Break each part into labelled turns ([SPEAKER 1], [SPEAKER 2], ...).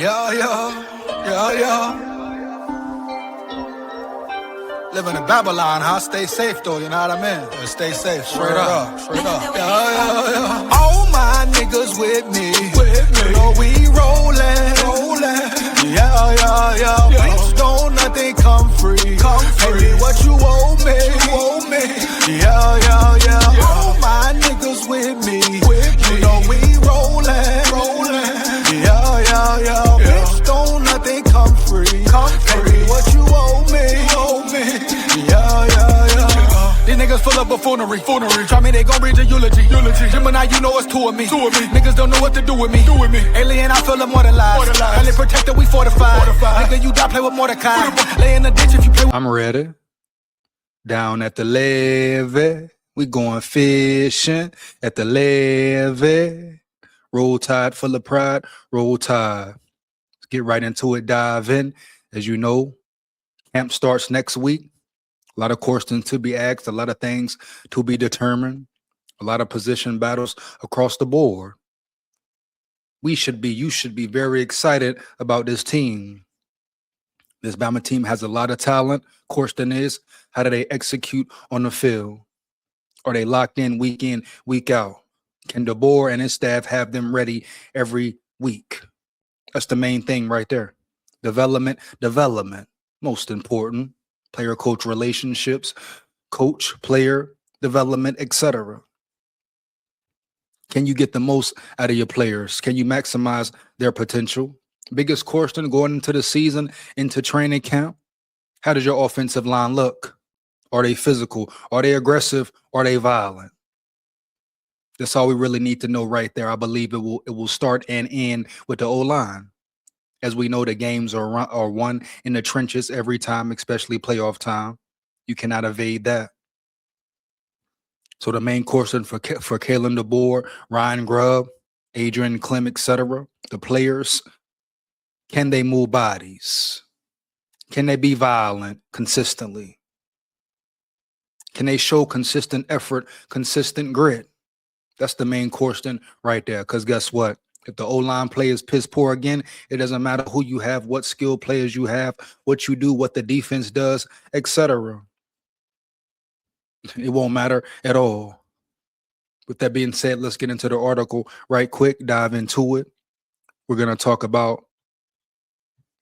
[SPEAKER 1] Yeah, yeah, yeah, yeah. Living in Babylon, huh? Stay safe though, you know what I mean? Yeah, stay safe, straight up, straight up. Yeah, yeah, yeah. All my niggas with me. You know we rollin'. Yeah, yeah, yeah. Please don't nothing come free. Pay me what you owe me. Yeah, yeah, yeah. All my niggas with me. You know we rollin'. Yeah, yeah, yeah. Bitch, don't nothing come free. Pay me what you owe me. Yeah, yeah, yeah. These niggas full of buffoonery. Try me, they gon' read your eulogy. Gemini, you know it's two of me. Niggas don't know what to do with me. Alien, I feel immortalized. Highly protected, we fortified. Nigga, you die, play with Mordecai. Lay in the ditch if you play with.
[SPEAKER 2] I'm ready. Down at the levee, we going fishing at the levee. Roll Tide full of pride, roll tide. Let's get right into it, dive in. As you know, camp starts next week. A lot of questions to be asked, a lot of things to be determined, a lot of position battles across the board. You should be very excited about this team. This Bama team has a lot of talent. Question is, how do they execute on the field? Are they locked in, week out? Can DeBoer and his staff have them ready every week? That's the main thing right there. Development, most important. Player-coach relationships, coach-player development, etc. Can you get the most out of your players? Can you maximize their potential? Biggest question going into the season, into training camp, how does your offensive line look? Are they physical? Are they aggressive? Are they violent? That's all we really need to know right there. I believe it will start and end with the O-line. As we know, the games are won in the trenches every time, especially playoff time. You cannot evade that. So the main question for Kalen DeBoer, Ryan Grubb, Adrian Clem, etc., the players, can they move bodies? Can they be violent consistently? Can they show consistent effort, consistent grit? That's the main question right there. Because guess what? If the O-line play is piss poor again, it doesn't matter who you have, what skilled players you have, what you do, what the defense does, etc. It won't matter at all. With that being said, let's get into the article right quick, dive into it. We're going to talk about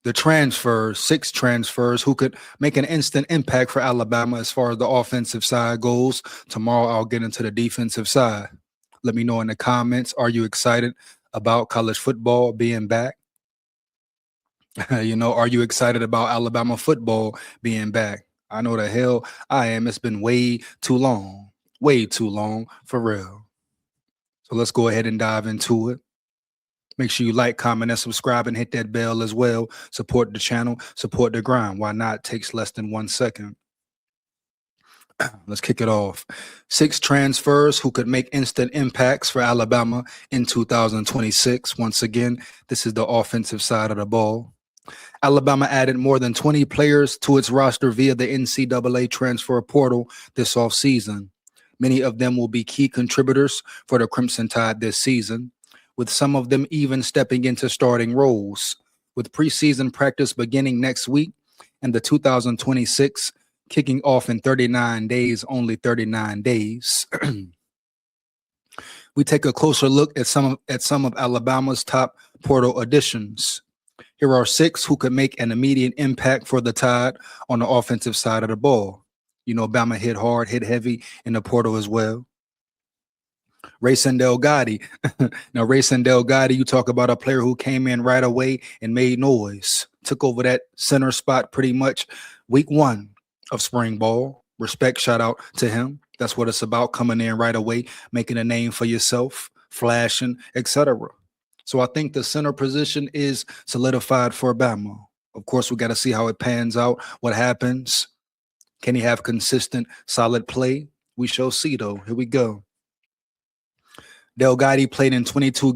[SPEAKER 2] the transfers, 6 transfers who could make an instant impact for Alabama as far as the offensive side goes. Tomorrow, I'll get into the defensive side. Let me know in the comments, are you excited about college football being back? Are you excited about Alabama football being back? I know the hell I am. It's been way too long for real. So let's go ahead and dive into it. Make sure you like, comment, and subscribe, and hit that bell as well. Support the channel, support the grind. Why not? It takes less than 1 second. Let's kick it off. 6 transfers who could make instant impacts for Alabama in 2026. Once again, this is the offensive side of the ball. Alabama added more than 20 players to its roster via the NCAA transfer portal this offseason. Many of them will be key contributors for the Crimson Tide this season, with some of them even stepping into starting roles. With preseason practice beginning next week and the 2026 kicking off in 39 days, only 39 days. We take a closer look at some of Alabama's top portal additions. Here are 6 who could make an immediate impact for the Tide on the offensive side of the ball. Bama hit hard, hit heavy in the portal as well. Rayson Delgatti. Now, Rayson Delgatti, you talk about a player who came in right away and made noise. Took over that center spot pretty much week 1 of spring ball. Respect, shout out to him. That's what it's about, coming in right away, making a name for yourself, flashing, etc. So I think the center position is solidified for Bama. Of course, we got to see how it pans out, what happens. Can he have consistent, solid play? We shall see, though. Here we go. Delgatti played in 22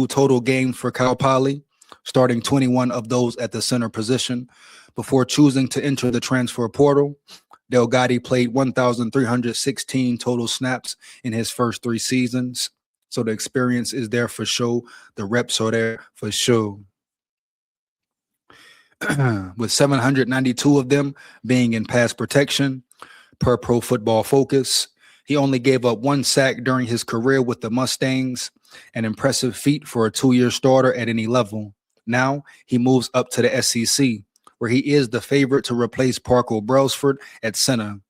[SPEAKER 2] total games for Cal Poly, starting 21 of those at the center position. Before choosing to enter the transfer portal, Delgatti played 1,316 total snaps in his first 3 seasons. So the experience is there for sure. The reps are there for sure. With 792 of them being in pass protection per Pro Football Focus. He only gave up 1 sack during his career with the Mustangs, an impressive feat for a 2-year starter at any level. Now he moves up to the SEC, where he is the favorite to replace Parker Brailsford at center.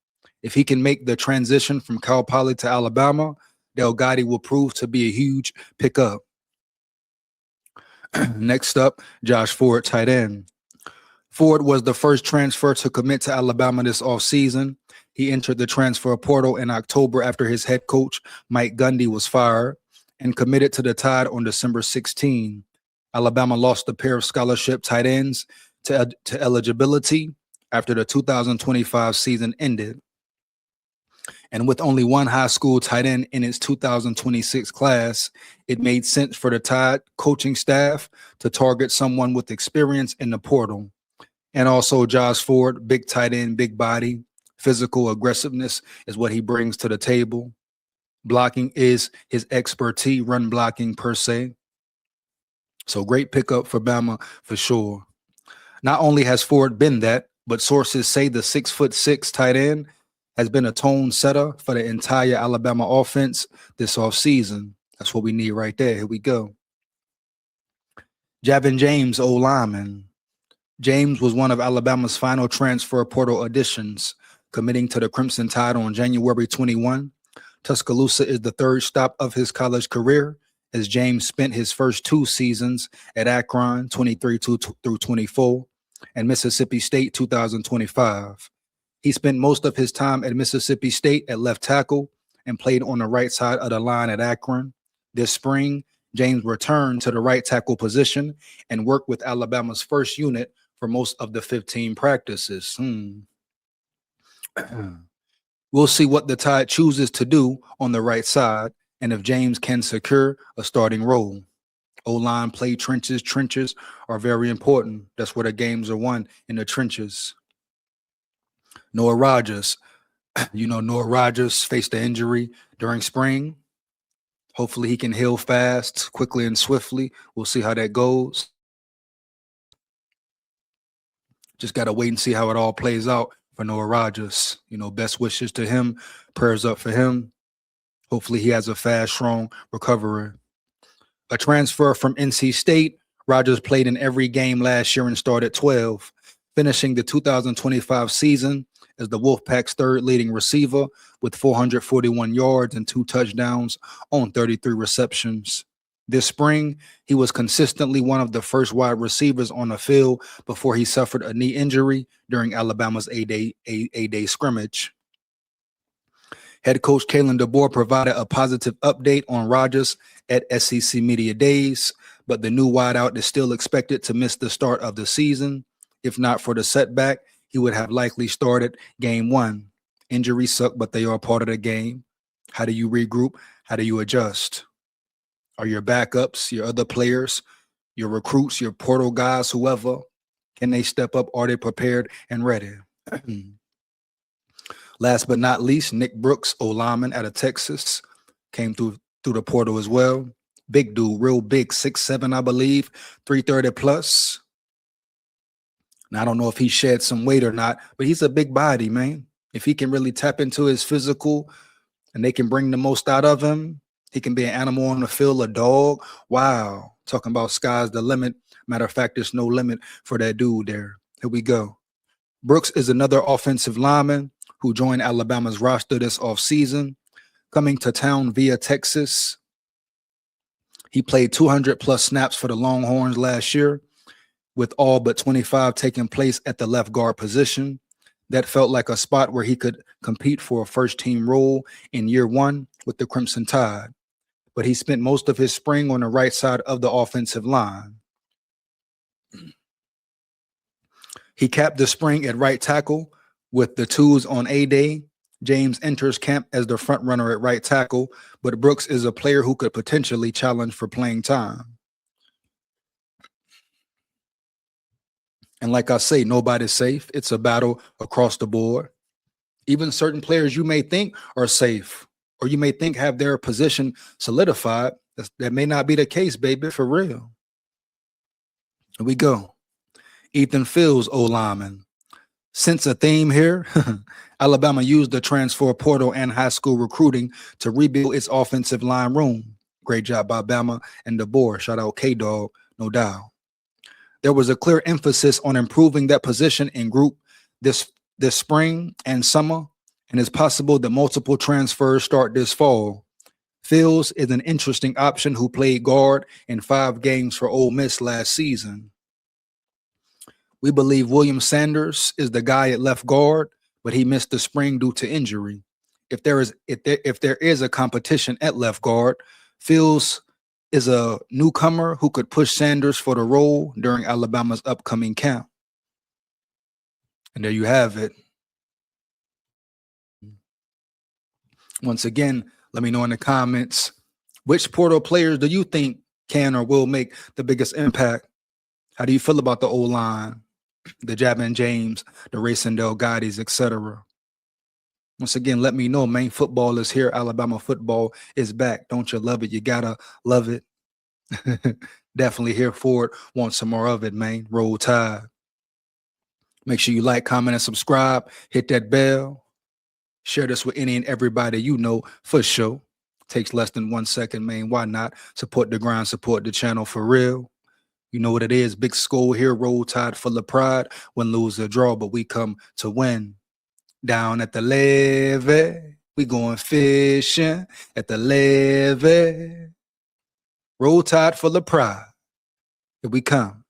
[SPEAKER 2] If he can make the transition from Cal Poly to Alabama, Delgado will prove to be a huge pickup. Next up, Josh Ford, tight end. Ford was the first transfer to commit to Alabama this offseason. He entered the transfer portal in October after his head coach, Mike Gundy, was fired and committed to the Tide on December 16. Alabama lost a pair of scholarship tight ends to eligibility after the 2025 season ended. And with only one high school tight end in its 2026 class, it made sense for the Tide coaching staff to target someone with experience in the portal. And also Josh Ford, big tight end, big body, physical aggressiveness is what he brings to the table. Blocking is his expertise, run blocking per se. So great pickup for Bama for sure. Not only has Ford been that, but sources say the 6'6" tight end has been a tone setter for the entire Alabama offense this offseason. That's what we need right there. Here we go. Javin James, O-lineman. James was one of Alabama's final transfer portal additions, committing to the Crimson Tide on January 21. Tuscaloosa is the third stop of his college career, as James spent his first 2 seasons at Akron, 23 through 24, and Mississippi State, 2025. He spent most of his time at Mississippi State at left tackle and played on the right side of the line at Akron. This spring, James returned to the right tackle position and worked with Alabama's first unit for most of the 15 practices. We'll see what the Tide chooses to do on the right side and if James can secure a starting role. O-line play trenches. Trenches are very important. That's where the games are won, in the trenches. Noah Rogers. Noah Rogers faced an injury during spring. Hopefully he can heal fast, quickly, and swiftly. We'll see how that goes. Just got to wait and see how it all plays out for Noah Rogers. Best wishes to him. Prayers up for him. Hopefully he has a fast, strong recovery. A transfer from NC State, Rogers played in every game last year and started 12, finishing the 2025 season as the Wolfpack's third leading receiver with 441 yards and 2 touchdowns on 33 receptions. This spring, he was consistently one of the first wide receivers on the field before he suffered a knee injury during Alabama's A-Day scrimmage. Head coach Kalen DeBoer provided a positive update on Rogers at SEC Media Days, but the new wideout is still expected to miss the start of the season. If not for the setback, he would have likely started game 1. Injuries suck, but they are part of the game. How do you regroup? How do you adjust? Are your backups, your other players, your recruits, your portal guys, whoever, can they step up? Are they prepared and ready? Last but not least, Nick Brooks, O-lineman out of Texas, came through the portal as well. Big dude, real big, 6'7", I believe, 330 plus. Now, I don't know if he shed some weight or not, but he's a big body, man. If he can really tap into his physical and they can bring the most out of him, he can be an animal on the field, a dog. Wow. Talking about sky's the limit. Matter of fact, there's no limit for that dude there. Here we go. Brooks is another offensive lineman who joined Alabama's roster this offseason, coming to town via Texas. He played 200-plus snaps for the Longhorns last year, with all but 25 taking place at the left guard position. That felt like a spot where he could compete for a first-team role in year 1 with the Crimson Tide. But he spent most of his spring on the right side of the offensive line. He capped the spring at right tackle with the twos on A-Day. James enters camp as the front runner at right tackle, but Brooks is a player who could potentially challenge for playing time. And like I say, nobody's safe. It's a battle across the board. Even certain players you may think are safe or you may think have their position solidified. That may not be the case, baby, for real. Here we go. Ethan Fields, O-lineman. Sense a theme here. Alabama used the transfer portal and high school recruiting to rebuild its offensive line room. Great job by Bama and DeBoer. Shout out K-Dog, no doubt. There was a clear emphasis on improving that position in group this spring and summer, and it's possible that multiple transfers start this fall. Fields is an interesting option who played guard in 5 games for Ole Miss last season. We believe William Sanders is the guy at left guard, but he missed the spring due to injury. If there is a competition at left guard, Fields is a newcomer who could push Sanders for the role during Alabama's upcoming camp. And there you have it. Once again, let me know in the comments, which portal players do you think can or will make the biggest impact? How do you feel about the O-line, the Javin James, the Racing Delgadis, etc.? Once again, let me know, man. Football is here. Alabama football is back. Don't you love it? You gotta love it. Definitely here for it. Want some more of it, man. Roll Tide. Make sure you like, comment, and subscribe. Hit that bell. Share this with any and everybody you know for sure. Takes less than 1 second, man. Why not? Support the grind, support the channel for real. You know what it is. Big school here. Roll Tide full of pride. Win, lose, or draw, but we come to win. Down at the levee, we going fishing at the levee. Roll Tide full of pride. Here we come.